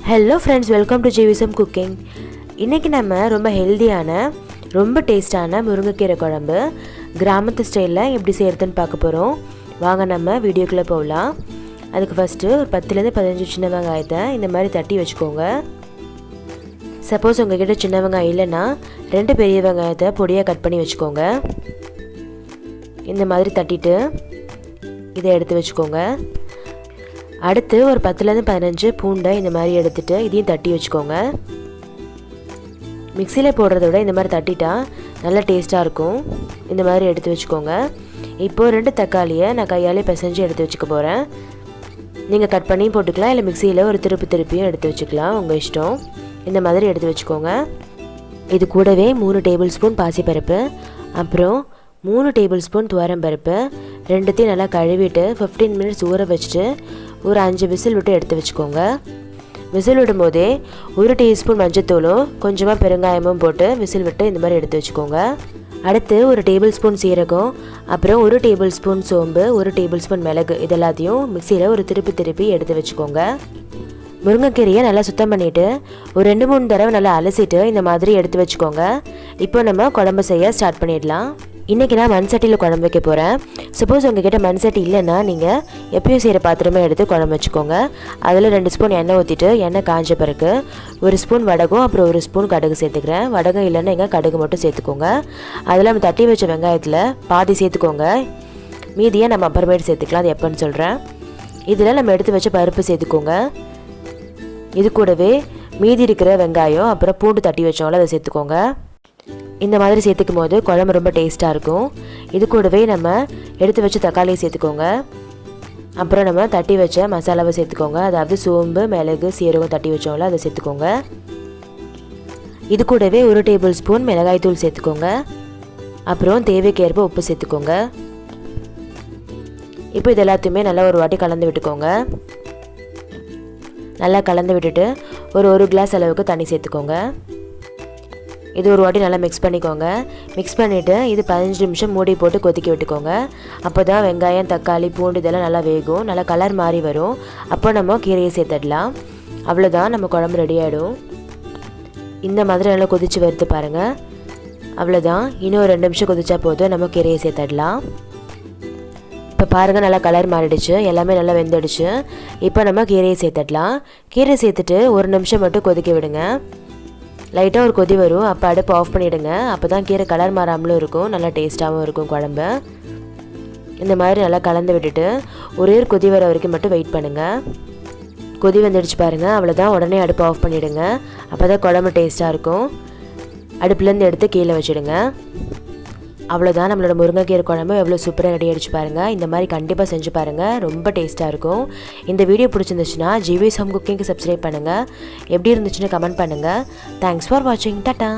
Hello friends, welcome to JVSM Cooking. இன்னைக்கு நம்ம ரொம்ப ஹெல்தியான ரொம்ப டேஸ்டான முருங்கைக்கீரை குழம்பு கிராமத்து ஸ்டைல்ல எப்படி செய்யறதுன்னு பார்க்க போறோம். வாங்க நம்ம வீடியோக்குள்ள போகலாம். அதுக்கு ஃபர்ஸ்ட் ஒரு 10 ல இருந்து 15 சின்ன வெங்காயத்தை இந்த மாதிரி தட்டி வச்சுக்கோங்க. சப்போஸ் உங்ககிட்ட சின்ன வெங்காயம் இல்லைன்னா 2 பெரிய வெங்காயத்தை பொடியாக கட் பண்ணி வச்சுக்கோங்க. இந்த மாதிரி தட்டிட்டு இதை எடுத்து வச்சுக்கோங்க. அடுத்து ஒரு 10 ல இருந்து 15 பூண்டை இந்த மாதிரி எடுத்துட்டு இதையும் தட்டி வச்சுக்கோங்க. மிக்ஸியில் போடுறத விட இந்த மாதிரி தட்டிட்டா நல்லா டேஸ்ட்டாக இருக்கும். இந்த மாதிரி எடுத்து வச்சுக்கோங்க. இப்போது 2 தக்காளியை நான் கையாலே பிசைஞ்சு எடுத்து வச்சுக்க போகிறேன். நீங்கள் கட் பண்ணி போட்டுக்கலாம், இல்லை மிக்ஸியில் ஒரு திருப்பியும் எடுத்து வச்சுக்கலாம், உங்கள் இஷ்டம். இந்த மாதிரி எடுத்து வச்சுக்கோங்க. இது கூடவே 3 டேபிள் ஸ்பூன் பாசிப்பருப்பு, அப்புறம் 3 டேபிள் ஸ்பூன் துவரம்பருப்பு, ரெண்டுத்தையும் நல்லா கழுவிட்டு 15 மினிட்ஸ் ஊற வச்சுட்டு ஒரு 5 விசில் விட்டு எடுத்து வச்சுக்கோங்க. விசில் விடும் போதே 1 டீஸ்பூன் மஞ்சத்தூளும் கொஞ்சமாக பெருங்காயமும் போட்டு விசில் விட்டு இந்த மாதிரி எடுத்து வச்சுக்கோங்க. அடுத்து ஒரு டேபிள் ஸ்பூன் சீரகம், அப்புறம் 1 டேபிள் ஸ்பூன் சோம்பு, 1 டேபிள் ஸ்பூன் மிளகு, இது எல்லாத்தையும் மிக்சியில் ஒரு திருப்பி எடுத்து வச்சுக்கோங்க. முருங்கைக்கீரையை நல்லா சுத்தம் பண்ணிவிட்டு ஒரு 2-3 தடவை நல்லா அலசிட்டு இந்த மாதிரி எடுத்து வச்சுக்கோங்க. இப்போ நம்ம குழம்பு செய்ய ஸ்டார்ட் பண்ணிடலாம். இன்றைக்கி நான் மண் சட்டியில் குழம்பு வைக்க போகிறேன். சப்போஸ் உங்ககிட்ட மண் சட்டி இல்லைன்னா நீங்கள் எப்பயும் செய்கிற பாத்திரமே எடுத்து குழம்பு வச்சுக்கோங்க. அதில் 2 ஸ்பூன் எண்ணெய் ஊற்றிட்டு எண்ணெய் காஞ்ச பிறகு 1 ஸ்பூன் வடகம், அப்புறம் 1 ஸ்பூன் கடுகு சேர்த்துக்கிறேன். வடகம் இல்லைன்னா எங்கள் கடுகு மட்டும் சேர்த்துக்கோங்க. அதில் நம்ம தட்டி வச்ச வெங்காயத்தில் பாதி சேர்த்துக்கோங்க. மீதியை நம்ம அப்புறமேட்டு சேர்த்துக்கலாம், அது எப்போன்னு சொல்கிறேன். இதில் நம்ம எடுத்து வச்ச பருப்பு சேர்த்துக்கோங்க. இது கூடவே மீதி இருக்கிற வெங்காயம் அப்புறம் பூண்டு தட்டி வச்சோம்ல அதை சேர்த்துக்கோங்க. இந்த மாதிரி சேர்த்துக்கும் போது குழம்பு ரொம்ப டேஸ்ட்டாக இருக்கும். இது கூடவே நம்ம எடுத்து வச்ச தக்காளியை சேர்த்துக்கோங்க. அப்புறம் நம்ம தட்டி வச்ச மசாலாவை சேர்த்துக்கோங்க. அதாவது சோம்பு, மிளகு, சீரகம் தட்டி வச்சோம்ல அதை சேர்த்துக்கோங்க. இது கூடவே 1 டேபிள் ஸ்பூன் மிளகாய் தூள் சேர்த்துக்கோங்க. அப்புறம் தேவைக்கேற்ப உப்பு சேர்த்துக்கோங்க. இப்போ இது எல்லாத்தையுமே நல்லா ஒரு வாட்டி கலந்து விட்டுக்கோங்க. நல்லா கலந்து விட்டுட்டு ஒரு கிளாஸ் அளவுக்கு தண்ணி சேர்த்துக்கோங்க. இது ஒரு வாட்டி நல்லா மிக்ஸ் பண்ணிக்கோங்க. மிக்ஸ் பண்ணிவிட்டு இது 15 நிமிஷம் மூடி போட்டு கொதிக்க விட்டுக்கோங்க. அப்போ தான் வெங்காயம், தக்காளி, பூண்டு இதெல்லாம் நல்லா வேகும், நல்லா கலர் மாறி வரும். அப்போ நம்ம கீரையை சேர்த்துடலாம். அவ்வளோதான், நம்ம குழம்பு ரெடி ஆகிடும். இந்த மாதிரி நல்லா கொதித்து வருது பாருங்கள். அவ்வளோதான், இன்னும் ஒரு 2 நிமிஷம் கொதிச்சா போதும், நம்ம கீரையை சேர்த்துடலாம். இப்போ பாருங்கள், நல்லா கலர் மாறிடுச்சு, எல்லாமே நல்லா வெந்துடுச்சு. இப்போ நம்ம கீரையை சேர்த்துடலாம். கீரை சேர்த்துட்டு 1 நிமிஷம் மட்டும் கொதிக்க விடுங்க. லைட்டாக ஒரு கொதி வரும், அப்போ அடுப்பு ஆஃப் பண்ணிவிடுங்க. அப்போ தான் கீரை கலர் மாறாமலும் இருக்கும், நல்லா டேஸ்ட்டாகவும் இருக்கும் குழம்பு. இந்த மாதிரி நல்லா கலந்து விட்டுட்டு ஒரே ஒரு கொதி வர வரைக்கும் மட்டும் வெயிட் பண்ணுங்கள். கொதி வந்துடுச்சு பாருங்கள், அவ்வளோதான், உடனே அடுப்பு ஆஃப் பண்ணிவிடுங்க. அப்போ தான் குழம்பு டேஸ்ட்டாக இருக்கும். அடுப்புலேருந்து எடுத்து கீழே வச்சுடுங்க. அவ்வளோதான், நம்மளோட முருங்கைக்கீரை குழம்பு எவ்வளோ சூப்பராக ரெடி ஆகிடுச்சு பாருங்கள். இந்த மாதிரி கண்டிப்பாக செஞ்சு பாருங்கள், ரொம்ப டேஸ்ட்டாக இருக்கும். இந்த வீடியோ பிடிச்சிருந்துச்சுன்னா JVSM குக்கிங்க்கு சப்ஸ்கிரைப் பண்ணுங்கள். எப்படி இருந்துச்சுன்னு கமெண்ட் பண்ணுங்கள். தேங்க்ஸ் ஃபார் வாட்சிங். டாட்டா.